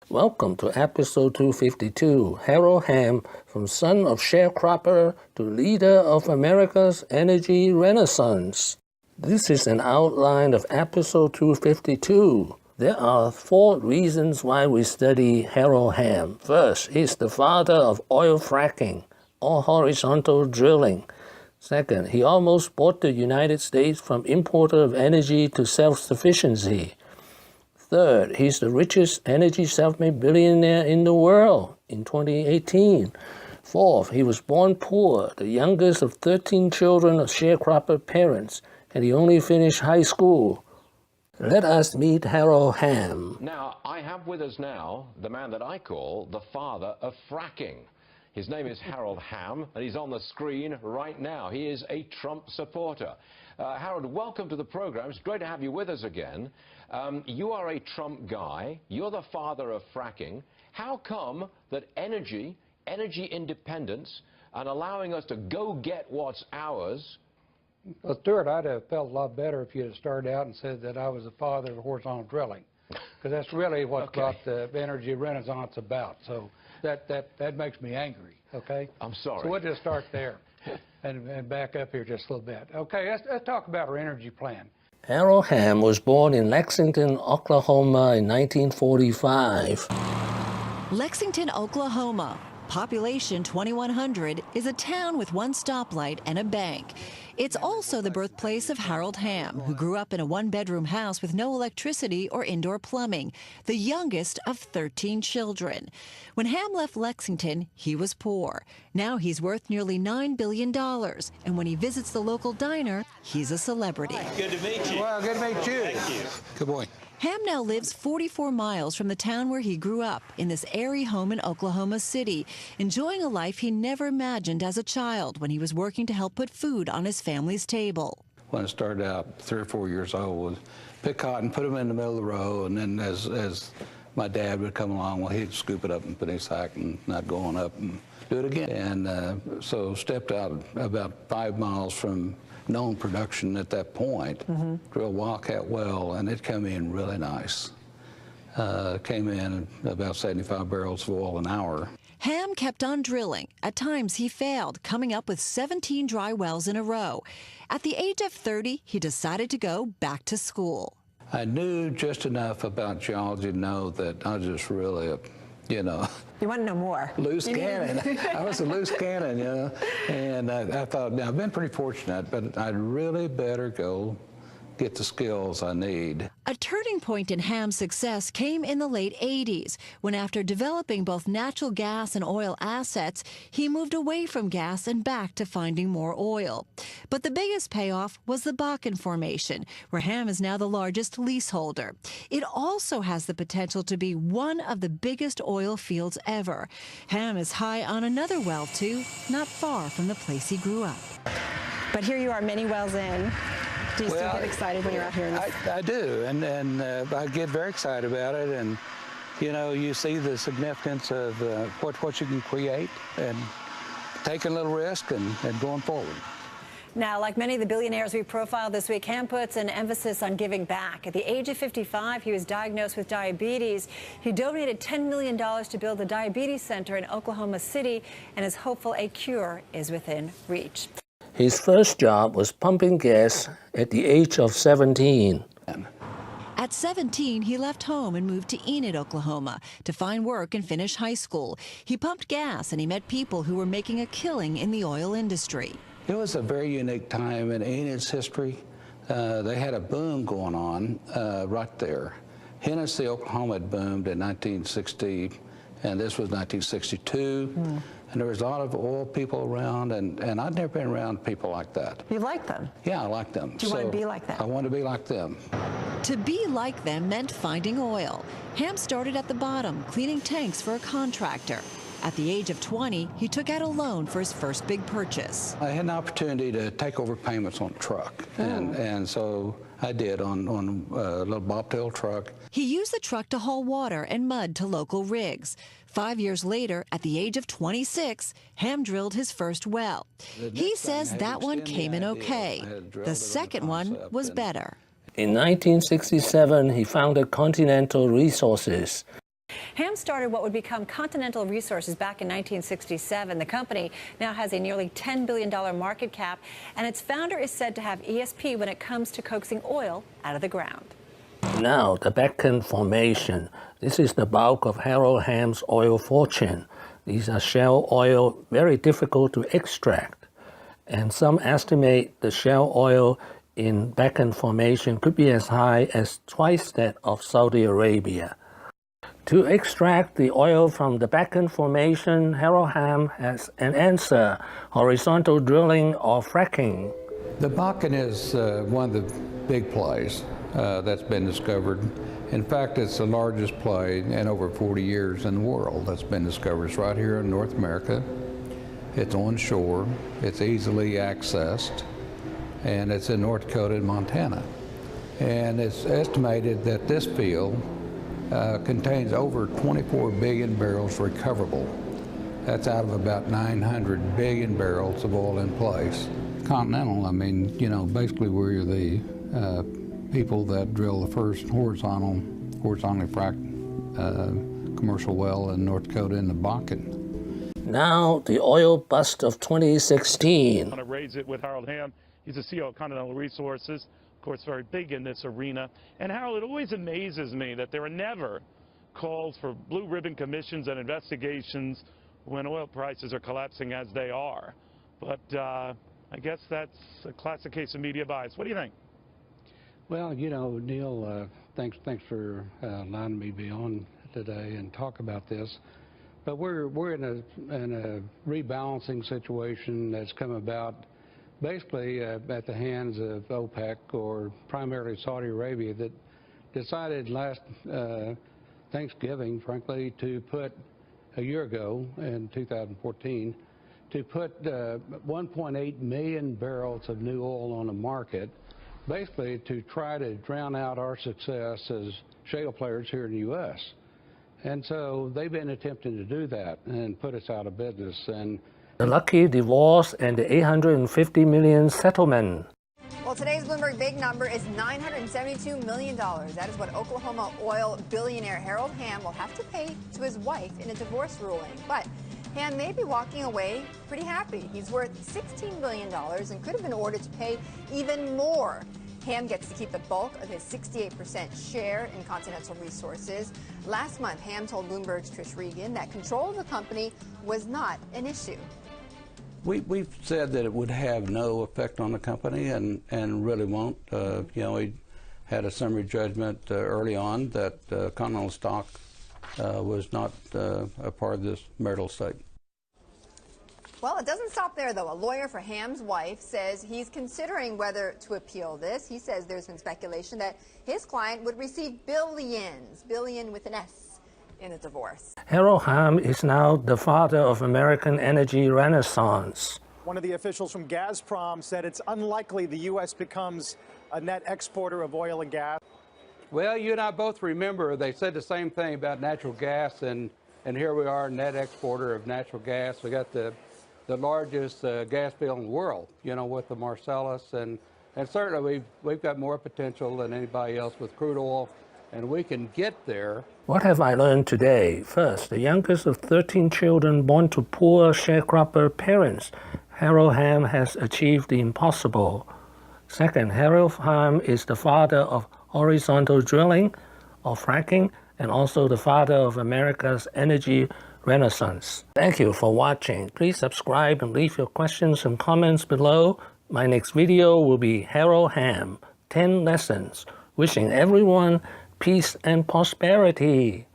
Welcome to episode 252. Harold Hamm, from son of sharecropper to leader of America's energy renaissance. This is an outline of episode 252. There are 4 reasons why we study Harold Hamm. First, he's the father of oil fracking, or horizontal drilling. Second, he almost brought the United States from importer of energy to self-sufficiency. Third, he's the richest energy self-made billionaire in the world in 2018. Fourth, he was born poor, the youngest of 13 children of sharecropper parents, and he only finished high school. Let us meet Harold Hamm. Now, I have with us now the man that I call the father of fracking. His name is Harold Hamm, and he's on the screen right now. He is a Trump supporter. Harold, welcome to the program. It's great to have you with us again. You are a Trump guy. You're the father of fracking. How come that energy independence, and allowing us to go get what's ours? Well, Stuart, I'd have felt a lot better if you had started out and said that I was the father of horizontal drilling, because that's really what brought the energy renaissance about. So that makes me angry, okay? I'm sorry. So we'll just start there and back up here just a little bit. Okay, let's talk about our energy plan. Harold Hamm was born in Lexington, Oklahoma in 1945. Lexington, Oklahoma, population 2,100, is a town with 1 stoplight and a bank. It's also the birthplace of Harold Hamm, who grew up in a 1-bedroom house with no electricity or indoor plumbing, the youngest of 13 children. When Hamm left Lexington, he was poor. Now he's worth nearly $9 billion, and when he visits the local diner, he's a celebrity. Good to meet you. Well, good to meet you. Thank you. Good boy. Hamm now lives 44 miles from the town where he grew up, in this airy home in Oklahoma City, enjoying a life he never imagined as a child when he was working to help put food on his family's table. When I started out 3 or 4 years old, was pick cotton, put them in the middle of the row, and then as my dad would come along, well, he'd scoop it up and put it in his sack and not go on up and do it again. And so stepped out about 5 miles from known production at that point, drilled Wildcat well, and it came in really nice. Came in about 75 barrels of oil an hour. Hamm kept on drilling. At times he failed, coming up with 17 dry wells in a row. At the age of 30, he decided to go back to school. I knew just enough about geology to know that I was just really you know. You want to know more. Loose cannon. I was a loose cannon, you know. And I thought, now I've been pretty fortunate, but I'd really better go get the skills I need. A turning point in Hamm's success came in the late 80s, when after developing both natural gas and oil assets, he moved away from gas and back to finding more oil. But the biggest payoff was the Bakken Formation, where Hamm is now the largest leaseholder. It also has the potential to be one of the biggest oil fields ever. Hamm is high on another well, too, not far from the place he grew up. But here you are, many wells in. Do you still get excited when you're out here? I do, and I get very excited about it, and you know, you see the significance of what you can create, and taking a little risk and going forward. Now, like many of the billionaires we profiled this week, Hamm puts an emphasis on giving back. At the age of 55, he was diagnosed with diabetes. He donated $10 million to build a diabetes center in Oklahoma City and is hopeful a cure is within reach. His first job was pumping gas at the age of 17. At 17, he left home and moved to Enid, Oklahoma, to find work and finish high school. He pumped gas and he met people who were making a killing in the oil industry. It was a very unique time in Enid's history. They had a boom going on right there. Hennessy, Oklahoma had boomed in 1960, and this was 1962. And there was a lot of oil people around, and I'd never been around people like that. You like them? Yeah, I like them. Do you want to be like them? I want to be like them. To be like them meant finding oil. Hamm started at the bottom, cleaning tanks for a contractor. At the age of 20, he took out a loan for his first big purchase. I had an opportunity to take over payments on a truck, and so I did on a little bobtail truck. He used the truck to haul water and mud to local rigs. 5 years later, at the age of 26, Hamm drilled his first well. He says that one came in okay. The second one was better. In 1967, he founded Continental Resources. Hamm started what would become Continental Resources back in 1967. The company now has a nearly $10 billion market cap, and its founder is said to have ESP when it comes to coaxing oil out of the ground. Now, the Bakken Formation. This is the bulk of Harold Hamm's oil fortune. These are shale oil, very difficult to extract. And some estimate the shale oil in Bakken Formation could be as high as twice that of Saudi Arabia. To extract the oil from the Bakken Formation, Harold Hamm has an answer: horizontal drilling or fracking. The Bakken is one of the big plays that's been discovered. In fact, it's the largest play in over 40 years in the world that's been discovered. It's right here in North America. It's onshore, it's easily accessed, and it's in North Dakota and Montana. And it's estimated that this field contains over 24 billion barrels recoverable. That's out of about 900 billion barrels of oil in place. Continental, I mean, you know, basically we're the people that drill the first horizontally fracked commercial well in North Dakota in the Bakken. Now, the oil bust of 2016. I want to raise it with Harold Hamm. He's the CEO of Continental Resources. Of course, very big in this arena. And Harold, it always amazes me that there are never calls for blue ribbon commissions and investigations when oil prices are collapsing as they are. But I guess that's a classic case of media bias. What do you think? Well, you know, Neil, thanks for allowing me to be on today and talk about this. But we're in a rebalancing situation that's come about basically at the hands of OPEC, or primarily Saudi Arabia, that decided last Thanksgiving, frankly, to put a year ago in 2014, to put 1.8 million barrels of new oil on the market, basically to try to drown out our success as shale players here in the U.S. And so they've been attempting to do that and put us out of business. And the lucky divorce and the $850 million settlement. Well, today's Bloomberg big number is $972 million. That is what Oklahoma oil billionaire Harold Hamm will have to pay to his wife in a divorce ruling. But Hamm may be walking away pretty happy. He's worth $16 billion and could have been ordered to pay even more. Hamm gets to keep the bulk of his 68% share in Continental Resources. Last month, Hamm told Bloomberg's Trish Regan that control of the company was not an issue. We've said that it would have no effect on the company, and really won't. You know, we had a summary judgment early on that Continental stock was not a part of this marital estate. Well, it doesn't stop there, though. A lawyer for Hamm's wife says he's considering whether to appeal this. He says there's been speculation that his client would receive billions, billion with an S, in a divorce. Harold Hamm is now the father of American energy renaissance. One of the officials from Gazprom said it's unlikely the U.S. becomes a net exporter of oil and gas. well, you and I both remember they said the same thing about natural gas, and here we are, net exporter of natural gas. We got the largest gas field in the world, you know, with the Marcellus, and certainly we've got more potential than anybody else with crude oil, and we can get there. What have I learned today? First, the youngest of 13 children born to poor sharecropper parents, Harold Hamm has achieved the impossible. Second, Harold Hamm is the father of horizontal drilling or fracking, and also the father of America's energy renaissance. Thank you for watching. Please subscribe and leave your questions and comments below. My next video will be Harold Hamm, 10 lessons. Wishing everyone peace and prosperity.